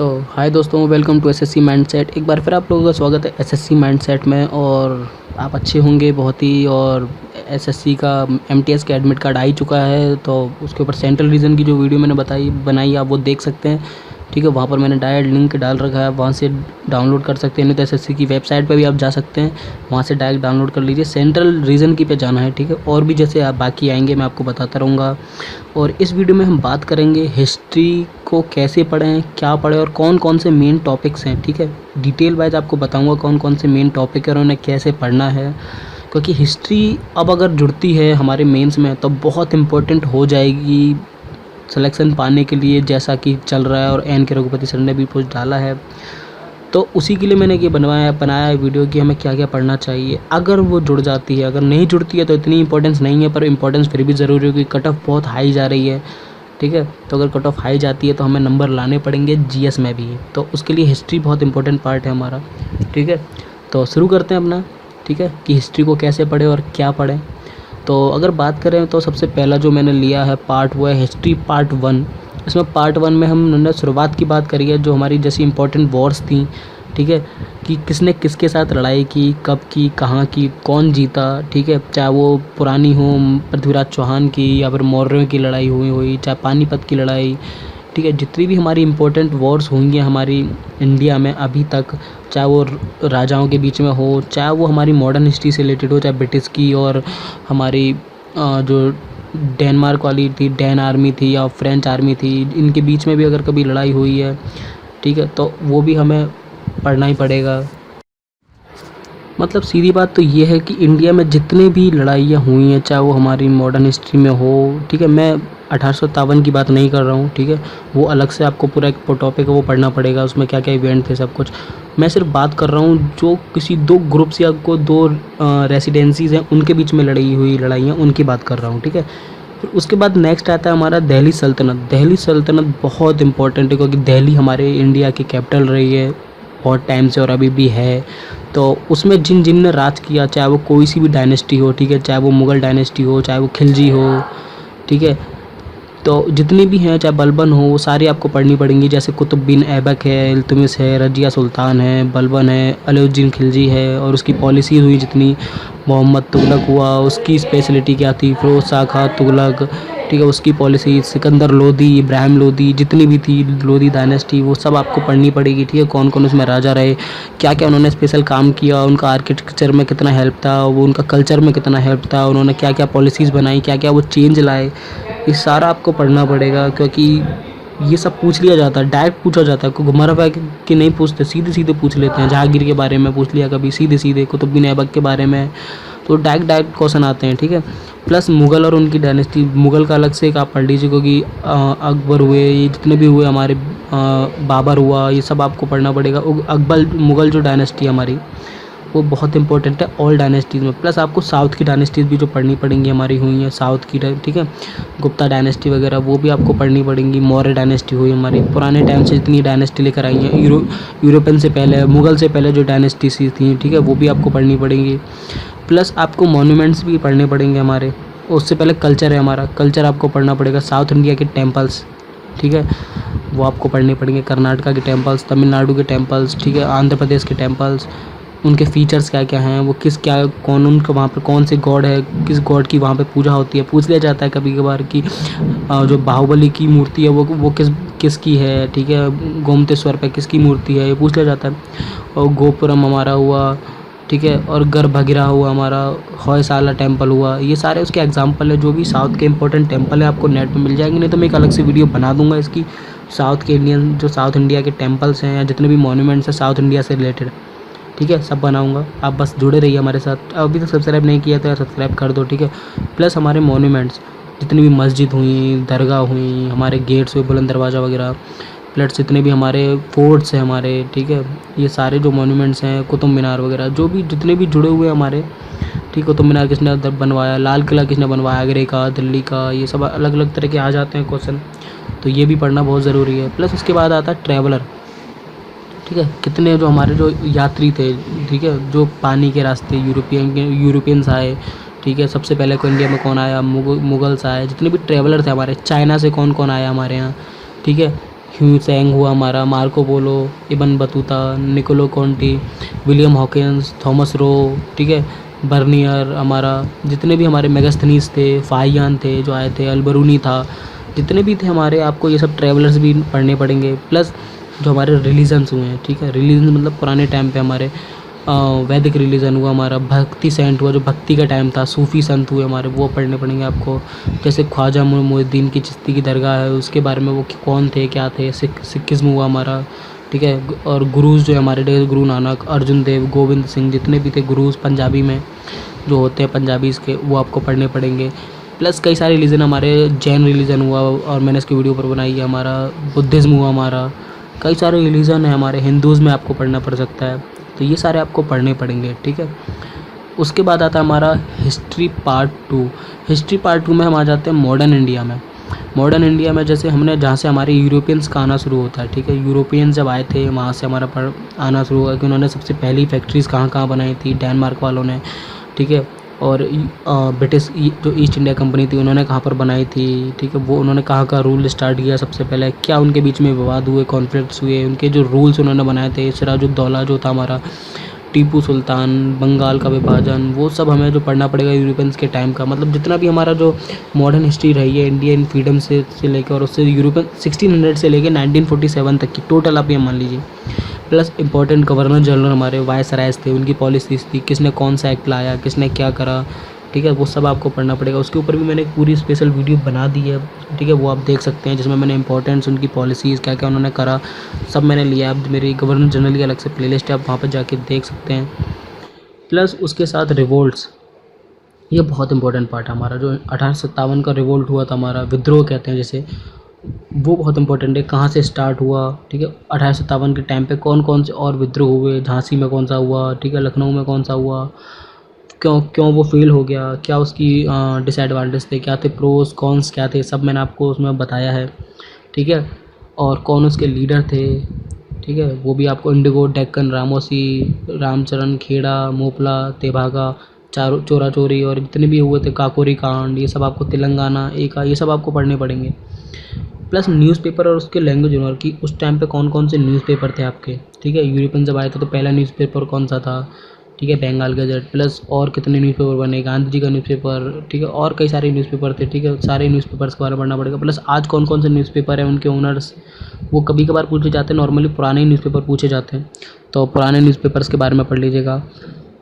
तो हाय दोस्तों, welcome to SSC mindset. एक बार फिर आप लोगों का स्वागत है एसएससी माइंडसेट में। और आप अच्छे होंगे बहुत ही। और एसएससी का एमटीएस का एडमिट कार्ड आ ही चुका है, तो उसके ऊपर सेंट्रल रीजन की जो वीडियो मैंने बनाई आप वो देख सकते हैं। ठीक है, वहाँ पर मैंने डायरेक्ट लिंक डाल रखा है, वहाँ से डाउनलोड कर सकते हैं। नहीं तो एसएससी की वेबसाइट पर भी आप जा सकते हैं, वहाँ से डायरेक्ट डाउनलोड कर लीजिए। सेंट्रल रीजन की पे जाना है, ठीक है। और भी जैसे आप बाकी आएंगे मैं आपको बताता रहूँगा। और इस वीडियो में हम बात करेंगे हिस्ट्री को कैसे पढ़ें, क्या पढ़ें और कौन कौन से मेन टॉपिक्स हैं। ठीक है, डिटेल वाइज आपको बताऊंगा कौन कौन से मेन टॉपिक है और उन्हें कैसे पढ़ना है। क्योंकि हिस्ट्री अब अगर जुड़ती है हमारे मेंस में तो बहुत इम्पोर्टेंट हो जाएगी सिलेक्शन पाने के लिए, जैसा कि चल रहा है। और एन के रघुपति सर ने भी पोस्ट डाला है, तो उसी के लिए मैंने ये बनाया है वीडियो कि हमें क्या क्या पढ़ना चाहिए। अगर वो जुड़ जाती है, अगर नहीं जुड़ती है तो इतनी इंपॉर्टेंस नहीं है, पर इंपॉर्टेंस फिर भी ज़रूरी है क्योंकि कट ऑफ बहुत हाई जा रही है। ठीक है, तो अगर कट ऑफ हाई जाती है तो हमें नंबर लाने पड़ेंगे जीएस में भी, तो उसके लिए हिस्ट्री बहुत इंपॉर्टेंट पार्ट है हमारा। ठीक है, तो शुरू करते हैं अपना। ठीक है, कि हिस्ट्री को कैसे पढ़ें और क्या पढ़ें। तो अगर बात करें तो सबसे पहला जो मैंने लिया है पार्ट वो है हिस्ट्री पार्ट 1। इसमें पार्ट 1 में हमने शुरुआत की बात करी है, जो हमारी जैसी इंपॉर्टेंट वॉर्स थी। ठीक है, कि किसने किसके साथ लड़ाई की, कब की, कहाँ की, कौन जीता। ठीक है, चाहे वो पुरानी हो पृथ्वीराज चौहान की या फिर मौर्यों की लड़ाई हुई, चाहे पानीपत की लड़ाई। ठीक है, जितनी भी हमारी इंपॉर्टेंट वॉर्स होंगी हमारी इंडिया में अभी तक, चाहे वो राजाओं के बीच में हो, चाहे वो हमारी मॉडर्न हिस्ट्री से रिलेटेड हो, चाहे ब्रिटिश की और हमारी जो डेनमार्क वाली थी, डैन आर्मी थी या फ्रेंच आर्मी थी, इनके बीच में भी अगर कभी लड़ाई हुई है, ठीक है, तो वो भी हमें पढ़ना ही पड़ेगा। मतलब सीधी बात तो ये है कि इंडिया में जितने भी लड़ाइयाँ हुई हैं, चाहे वो हमारी मॉडर्न हिस्ट्री में हो। ठीक है, मैं 1857 की बात नहीं कर रहा हूँ। ठीक है, वो अलग से आपको पूरा एक टॉपिक है, वो पढ़ना पड़ेगा, उसमें क्या क्या इवेंट थे सब कुछ। मैं सिर्फ बात कर रहा हूँ जो किसी दो ग्रुप्स या को दो रेसिडेंसीज़ हैं उनके बीच में लड़ी हुई लड़ाइयाँ, उनकी बात कर रहा हूँ। ठीक है, फिर उसके बाद नेक्स्ट आता है हमारा दिल्ली सल्तनत। दिल्ली सल्तनत बहुत इंपॉर्टेंट है क्योंकि दिल्ली हमारे इंडिया की कैपिटल रही है बहुत टाइम से और अभी भी है। तो उसमें जिन जिन ने राज किया, चाहे वो कोई सी भी डायनेस्टी हो, ठीक है, चाहे वो मुग़ल डायनेस्टी हो, चाहे वो खिलजी हो, ठीक है, तो जितनी भी हैं, चाहे बलबन हो, वो सारी आपको पढ़नी पड़ेंगी। जैसे कुतुब बिन ऐबक है, इल्तुतमिश है, रज़िया सुल्तान है, बलबन है, अलाउद्दीन खिलजी है और उसकी पॉलिसी हुई जितनी। मोहम्मद तुगलक हुआ, उसकी स्पेशलिटी क्या थी, फ़िरोज़ शाह खां तुगलक, ठीक है, उसकी पॉलिसी, सिकंदर लोदी, इब्राहिम लोदी, जितनी भी थी लोदी डायनेस्टी, वो सब आपको पढ़नी पड़ेगी। ठीक है, कौन कौन उसमें राजा रहे, क्या क्या उन्होंने स्पेशल काम किया, उनका आर्किटेक्चर में कितना हेल्प था, वो उनका कल्चर में कितना हेल्प था, उन्होंने क्या क्या पॉलिसीज़ बनाई, क्या क्या वो चेंज लाए, ये सारा आपको पढ़ना पड़ेगा। क्योंकि ये सब पूछ लिया जाता है, डायरेक्ट पूछा जाता है, कोई घुमा रहा है कि नहीं पूछते, सीधे सीधे पूछ लेते हैं। जहांगीर के बारे में पूछ लिया कभी सीधे सीधे, कुतुब बिन ऐबक के बारे में, तो डायरेक्ट क्वेश्चन आते हैं। ठीक है, प्लस मुग़ल और उनकी डायनेस्टी, मुग़ल का अलग से एक आप पढ़ लीजिए क्योंकि अकबर हुए, ये जितने भी हुए हमारे, बाबर हुआ, ये सब आपको पढ़ना पड़ेगा। अकबर मुग़ल जो डायनेस्टी हमारी वो बहुत इंपॉर्टेंट है ऑल डायनेस्टीज़ में। प्लस आपको साउथ की डायनेस्टीज़ भी जो पढ़नी पड़ेंगी हमारी हुई हैं साउथ की, ठीक है, गुप्ता डायनेस्टी वगैरह वो भी आपको पढ़नी पड़ेंगी। मौर्य डायनेस्टी हुई हमारी, पुराने टाइम से जितनी डायनेस्टी लेकर आई हैं, यूरोपियन से पहले, मुग़ल से पहले जो डायनेस्टी सी थी, ठीक है, वो भी आपको पढ़नी पड़ेंगी। प्लस आपको मॉन्यूमेंट्स भी पढ़ने पड़ेंगे हमारे। उससे पहले कल्चर है हमारा, कल्चर आपको पढ़ना पड़ेगा। साउथ इंडिया के टेम्पल्स, ठीक है, वो आपको पढ़ने पड़ेंगे। कर्नाटका के टेम्पल्स, तमिलनाडु के टेम्पल्स, ठीक है, आंध्र प्रदेश के टेम्पल्स, उनके फीचर्स क्या क्या हैं, वो किस क्या कौन उनका वहाँ पे कौन से गॉड है, किस गॉड की वहाँ पे पूजा होती है। पूछ लिया जाता है कभी कभार कि जो बाहुबली की मूर्ति है वो किसकी है, ठीक है, गोमतेश्वर पे किसकी मूर्ति है, ये पूछ लिया जाता है। और गोपुरम हमारा हुआ, ठीक है, और गर्भगिरा हुआ हमारा, होयसाला टेम्पल हुआ, ये सारे उसके एग्जाम्पल है। जो भी साउथ के इंपॉर्टेंट टेम्पल है आपको नेट पे मिल जाएंगे, नहीं तो मैं एक अलग से वीडियो बना दूंगा इसकी, साउथ के इंडियन जो साउथ इंडिया के टेम्पल्स हैं या जितने भी मॉन्यूमेंट्स हैं साउथ इंडिया से रिलेटेड, ठीक है, सब बनाऊंगा। आप बस जुड़े रहिए हमारे साथ। अभी तक सब्सक्राइब नहीं किया तो यार सब्सक्राइब कर दो। ठीक है, प्लस हमारे मॉन्यूमेंट्स जितनी भी मस्जिद हुई, दरगाह हुई, हमारे गेट्स हुए, बुलंद दरवाज़ा वगैरह, प्लस जितने भी हमारे फोर्ट्स हैं हमारे, ठीक है, ये सारे जो मॉन्यूमेंट्स हैं, कुतुब मीनार वगैरह, जो भी जितने भी जुड़े हुए हमारे, ठीक, कुतुब मीनार किसने बनवाया, लाल किला किसने बनवाया, आगरे का, दिल्ली का, ये सब अलग अलग तरह के आ जाते हैं क्वेश्चन, तो ये भी पढ़ना बहुत ज़रूरी है। प्लस उसके बाद आता है ट्रैवलर, ठीक है, कितने जो हमारे जो यात्री थे, ठीक है, जो पानी के रास्ते यूरोपियंस आए, ठीक है, सबसे पहले को इंडिया में कौन आया, मुगल्स आए, जितने भी ट्रैवलर थे हमारे, चाइना से कौन कौन आया हमारे यहाँ, ठीक है, ह्यू सेंग हुआ हमारा, Marco Polo, Ibn Battuta, Niccolo Conti, William Hawkins, Thomas Roe, ठीक है, बर्नियर हमारा, जितने भी हमारे मेगास्थनीज थे, फाहियान थे जो आए थे, अल्बरूनी था, जितने भी थे हमारे, आपको ये सब ट्रैवलर्स भी पढ़ने पड़ेंगे। प्लस जो हमारे रिलीजन्स हुए हैं, ठीक है, रिलीजन मतलब पुराने टाइम पे हमारे वैदिक रिलीजन हुआ हमारा, भक्ति सेंट हुआ जो भक्ति का टाइम था, सूफ़ी संत हुए हमारे, वो पढ़ने पड़ेंगे आपको। जैसे ख्वाजा मोइनुद्दीन की चिश्ती की दरगाह है, उसके बारे में वो कौन थे, क्या थे। सिखिज़्म हुआ हमारा, ठीक है। और गुरुज़ जो है हमारे थे, गुरु नानक, अर्जुन देव, गोविंद सिंह, जितने भी थे गुरुज़ पंजाबी में जो होते हैं पंजाबीज़ के, वो आपको पढ़ने पड़ेंगे। प्लस कई सारे रिलीजन हमारे, जैन रिलीजन हुआ और मैंने इसकी वीडियो पर बनाई है, हमारा बुद्धिज़्म हुआ हमारा, कई सारे रिलीजन है हमारे। हिंदूज़ में आपको पढ़ना पड़ सकता है, तो ये सारे आपको पढ़ने पड़ेंगे, ठीक है। उसके बाद आता है हमारा हिस्ट्री पार्ट 2। हिस्ट्री पार्ट 2 में हम आ जाते हैं मॉडर्न इंडिया में। मॉडर्न इंडिया में जैसे हमने जहाँ से हमारे यूरोपियंस का आना शुरू होता है, ठीक है। यूरोपियंस जब आए थे वहाँ से हमारा आना शुरू हुआ कि उन्होंने सबसे पहली फैक्ट्रीज़ कहाँ कहाँ बनाई थी, डेनमार्क वालों ने, ठीक है। और ब्रिटिश जो ईस्ट इंडिया कंपनी थी उन्होंने कहाँ पर बनाई थी, ठीक है। वो उन्होंने कहाँ का रूल स्टार्ट किया सबसे पहले, क्या उनके बीच में विवाद हुए, कॉन्फ्लिक्ट्स हुए, उनके जो रूल्स उन्होंने बनाए थे, सिराजुद्दौला जो था हमारा, टीपू सुल्तान, बंगाल का विभाजन, वो सब हमें जो पढ़ना पड़ेगा यूरोपियंस के टाइम का। मतलब जितना भी हमारा जो मॉडर्न हिस्ट्री रही है इंडियन फ्रीडम से लेकर, और उससे यूरोपियन 1600 से लेकर 1947 तक की टोटल आप ये मान लीजिए। प्लस इंपॉर्टेंट गवर्नर जनरल हमारे वायसरायज थे, उनकी पॉलिसीज़ थी, किसने कौन सा एक्ट लाया, किसने क्या करा, ठीक है। वो सब आपको पढ़ना पड़ेगा। उसके ऊपर भी मैंने एक पूरी स्पेशल वीडियो बना दी है, ठीक है, वो आप देख सकते हैं, जिसमें मैंने इंपॉर्टेंट्स, उनकी पॉलिसीज़, क्या क्या उन्होंने करा, सब मैंने लिया। अब मेरी गवर्नर जनरल की अलग से प्लेलिस्ट है, आप वहाँ पर जाके देख सकते हैं। प्लस उसके साथ रिवोल्ट्स, ये बहुत इंपॉर्टेंट पार्ट है हमारा। जो 1857 का रिवोल्ट हुआ था हमारा, विद्रोह कहते हैं जैसे, वो बहुत इंपॉर्टेंट है, कहाँ से स्टार्ट हुआ, ठीक है। 1857 के टाइम पे कौन कौन से और विद्रोह हुए, झांसी में कौन सा हुआ, ठीक है, लखनऊ में कौन सा हुआ, क्यों क्यों वो फेल हो गया, क्या उसकी डिसएडवांटेज थे, क्या थे प्रोस कॉन्स क्या थे, सब मैंने आपको उसमें बताया है, ठीक है। और कौन उसके लीडर थे, ठीक है, वो भी आपको, इंडिगो, डेक्कन, रामोसी, रामचरण खेड़ा, मोपला, तेभागा, चारों चोरा चोरी, और जितने भी हुए थे, काकोरी कांड, ये सब आपको, तेलंगाना एका, ये सब आपको पढ़ने पड़ेंगे। प्लस न्यूज़पेपर और उसके लैंग्वेज ओनर की, उस टाइम पे कौन कौन से न्यूज़पेपर थे आपके, ठीक है। यूरोपियन जब आए थे तो पहला न्यूज़पेपर कौन सा था, ठीक है, बंगाल गजट। प्लस और कितने न्यूज़पेपर बने, गांधी जी का न्यूज़पेपर, ठीक है, और कई सारे न्यूज़पेपर थे, ठीक है। सारे न्यूज़पेपर्स के बारे में पढ़ना पड़ेगा। प्लस आज कौन कौन से न्यूज़पेपर हैं, उनके ओनर्स, वो कभी कभार पूछे जाते हैं, नॉर्मली पुराने न्यूज़पेपर पूछे जाते हैं, तो पुराने न्यूज़पेपर्स के बारे में पढ़ लीजिएगा।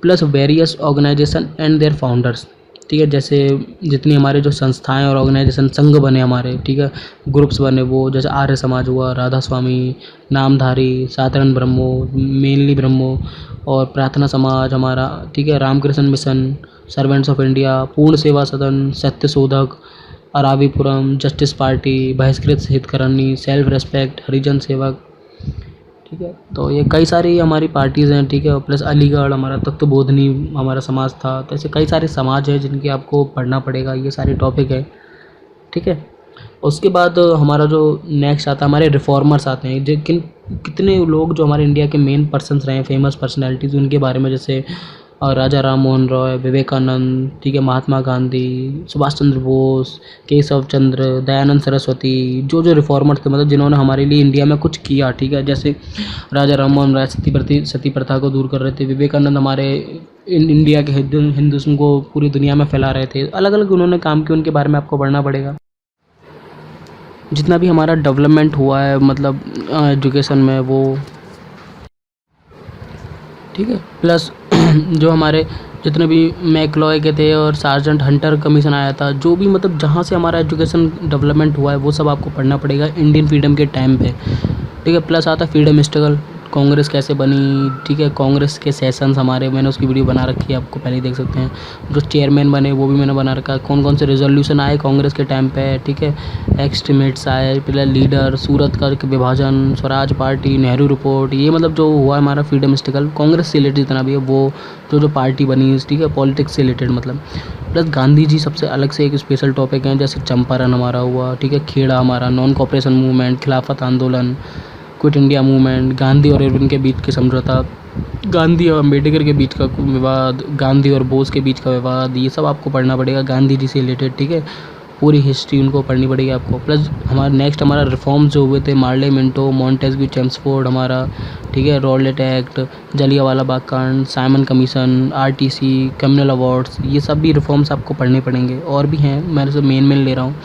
Plus various organisation and their founders, ठीक है, जैसे जितनी हमारे जो संस्थाएं और ऑर्गेनाइजेशन, संघ बने हमारे, ठीक है, ग्रुप्स बने, वो जैसे आर्य समाज हुआ, राधा स्वामी, नामधारी, साधारण ब्रह्मो, मेनली ब्रह्मो, और प्रार्थना समाज हमारा, ठीक है, Ramakrishna Mission, servants of India, Purna Seva सदन, सत्य शोधक, अरावीपुरम, जस्टिस पार्टी, बहिष्कृत हितकरणी, सेल्फ रेस्पेक्ट, हरिजन सेवक, ठीक है। तो ये कई सारी हमारी पार्टीज़ हैं, ठीक है। प्लस अलीगढ़ हमारा, तत्वबोधनी हमारा समाज था। तो ऐसे कई सारे समाज हैं जिनकी आपको पढ़ना पड़ेगा, ये सारे टॉपिक है, ठीक है। उसके बाद हमारा जो नेक्स्ट आता है, हमारे रिफॉर्मर्स आते हैं, जो कितने लोग जो हमारे इंडिया के मेन पर्सन्स रहे हैं, फेमस पर्सनैलिटीज़, उनके बारे में, जैसे राजा राम मोहन रॉय, विवेकानंद, ठीक है, महात्मा गांधी, सुभाष चंद्र बोस, केशव चंद्र, दयानंद सरस्वती, जो जो रिफॉर्मर थे, मतलब जिन्होंने हमारे लिए इंडिया में कुछ किया, ठीक है। जैसे राजा राम मोहन राय सती प्रथा को दूर कर रहे थे, विवेकानंद हमारे इंडिया के हिंदुज़्म को पूरी दुनिया में फैला रहे थे, अलग अलग उन्होंने काम किया, उनके बारे में आपको पढ़ना पड़ेगा। जितना भी हमारा डेवलपमेंट हुआ है मतलब एजुकेशन में, वो, ठीक है। प्लस जो हमारे जितने भी मैकलॉय के थे और सार्जेंट हंटर कमीशन आया था, जो भी मतलब जहाँ से हमारा एजुकेशन डेवलपमेंट हुआ है, वो सब आपको पढ़ना पड़ेगा इंडियन फ्रीडम के टाइम पे, ठीक है। प्लस आता है फ्रीडम स्ट्रगल, कांग्रेस कैसे बनी, ठीक है, कांग्रेस के सेशंस हमारे, मैंने उसकी वीडियो बना रखी है, आपको पहले ही देख सकते हैं। जो चेयरमैन बने वो भी मैंने बना रखा है, कौन कौन से रेजोल्यूशन आए कांग्रेस के टाइम पे, ठीक है, एक्सट्रीमिट्स आए, फिर लीडर, सूरत का विभाजन, स्वराज पार्टी, नेहरू रिपोर्ट, ये मतलब जो हुआ हमारा फ्रीडम स्ट्रगल कांग्रेस से रिलेटेड जितना भी है, वो जो पार्टी बनी, ठीक है, पॉलिटिक्स से रिलेटेड मतलब। प्लस गांधी जी सबसे अलग से एक स्पेशल टॉपिक है, जैसे चंपारण हमारा हुआ, ठीक है, खेड़ा हमारा, नॉन कॉपरेशन मूवमेंट, खिलाफत आंदोलन, क्विट इंडिया मूवमेंट, गांधी और इरविन के बीच के समझौता, गांधी और अम्बेडकर के बीच का विवाद, गांधी और बोस के बीच का विवाद, ये सब आपको पढ़ना पड़ेगा गांधी जी से रिलेटेड, ठीक है। पूरी हिस्ट्री उनको पढ़नी पड़ेगी आपको। प्लस हमारा रिफॉर्म्स जो हुए थे, मार्ले मिंटो, मॉन्टेस्क्यू, चेम्सफोर्ड हमारा, ठीक है, रॉलेट एक्ट, जलियांवाला बाग कांड, Simon commission, RTC, communal awards, ये सब भी रिफॉर्म्स आपको पढ़ने पड़ेंगे। और भी हैं, मैं से मेन ले रहा हूँ।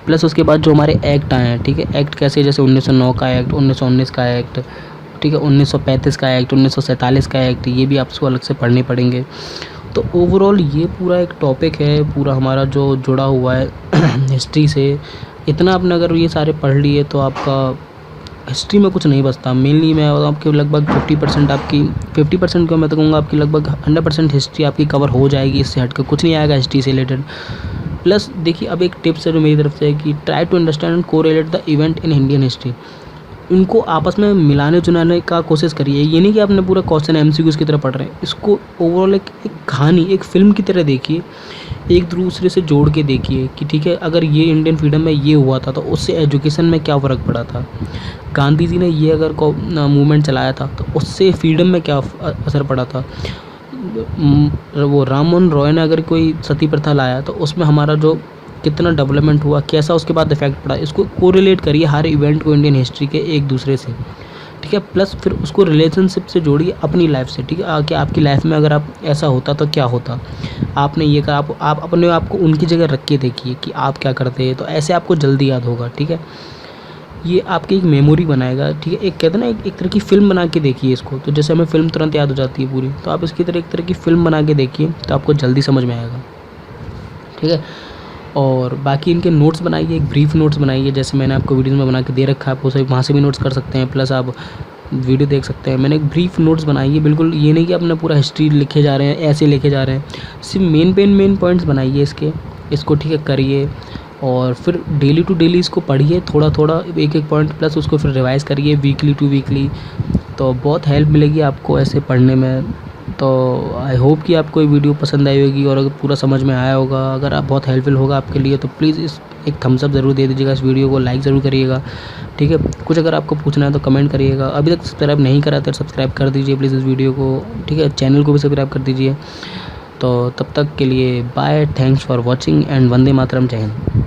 प्लस उसके बाद जो हमारे एक्ट आए हैं, ठीक है, एक्ट कैसे, जैसे 1909 का एक्ट, 1919 का एक्ट, ठीक है, 1935 का एक्ट, 1947 का एक्ट, ये भी आपको अलग से पढ़ने पड़ेंगे। तो ओवरऑल ये पूरा एक टॉपिक है, पूरा हमारा जो जुड़ा हुआ है हिस्ट्री से। इतना आपने अगर ये सारे पढ़ लिए तो आपका हिस्ट्री में कुछ नहीं बचता। मेनली मैं आपके लगभग 50% आपकी 50% क्यों, मैं तो कहूँगा आपकी लगभग 100% हिस्ट्री आपकी कवर हो जाएगी। इससे हट कर कुछ नहीं आएगा हिस्ट्री से रिलेटेड। प्लस देखिए, अब एक टिप्स है जो मेरी तरफ से है कि try to understand and correlate the event in Indian history. उनको आपस में मिलाने जुलाने का कोशिश करिए। ये नहीं कि आपने पूरा क्वेश्चन एमसीक्यूज़ की तरह पढ़ रहे हैं। इसको ओवरऑल एक कहानी, एक फ़िल्म की तरह देखिए, एक दूसरे से जोड़ के देखिए कि ठीक है, अगर ये इंडियन फ्रीडम में ये हुआ था तो उससे एजुकेशन में क्या फ़र्क पड़ा था। गांधी जी ने ये अगर मूवमेंट चलाया था तो उससे फ्रीडम में क्या असर पड़ा था। वो राम मोहन रॉय ने अगर कोई सती प्रथा लाया तो उसमें हमारा जो कितना डेवलपमेंट हुआ, कैसा उसके बाद इफेक्ट पड़ा। इसको कोरिलेट करिए हर इवेंट को इंडियन हिस्ट्री के एक दूसरे से, ठीक है। प्लस फिर उसको रिलेशनशिप से जोड़िए अपनी लाइफ से, ठीक है, कि आपकी लाइफ में अगर आप ऐसा होता तो क्या होता, आपने ये कहा, आप अपने आप को उनकी जगह रख के देखिए कि आप क्या करते हैं, तो ऐसे आपको जल्दी याद होगा, ठीक है। ये आपकी एक मेमोरी बनाएगा, ठीक है। एक कहते हैं ना, एक तरह की फ़िल्म बना के देखिए इसको, तो जैसे हमें फ़िल्म तुरंत याद हो जाती है पूरी, तो आप इसकी तरह एक तरह की फ़िल्म बना के देखिए तो आपको जल्दी समझ में आएगा, ठीक है। और बाकी इनके नोट्स बनाइए, एक ब्रीफ नोट्स बनाइए, जैसे मैंने आपको वीडियो में बना के दे रखा है, आप उसे वहाँ से भी नोट्स कर सकते हैं। प्लस आप वीडियो देख सकते हैं। मैंने एक ब्रीफ नोट्स बनाई है, बिल्कुल ये नहीं कि आपने पूरा हिस्ट्री लिखे जा रहे हैं, ऐसे लिखे जा रहे हैं। सिर्फ मेन पॉइंट्स बनाइए इसको, ठीक है, करिए। और फिर डेली टू डेली इसको पढ़िए, थोड़ा थोड़ा एक एक पॉइंट, प्लस उसको फिर रिवाइज़ करिए वीकली टू वीकली, तो बहुत हेल्प मिलेगी आपको ऐसे पढ़ने में। तो आई होप कि आपको ये वीडियो पसंद आई होगी और अगर पूरा समझ में आया होगा, अगर आप बहुत हेल्पफुल होगा आपके लिए, तो प्लीज़ इस एक थम्स अप ज़रूर दे दीजिएगा, इस वीडियो को लाइक ज़रूर करिएगा, ठीक है। कुछ अगर आपको पूछना है तो कमेंट करिएगा। अभी तक सब्सक्राइब नहीं करा तो सब्सक्राइब कर दीजिए प्लीज़ इस वीडियो को, ठीक है। चैनल को भी सब्सक्राइब कर दीजिए। तो तब तक के लिए bye, thanks for watching and Vande Mataram, जय हिंद।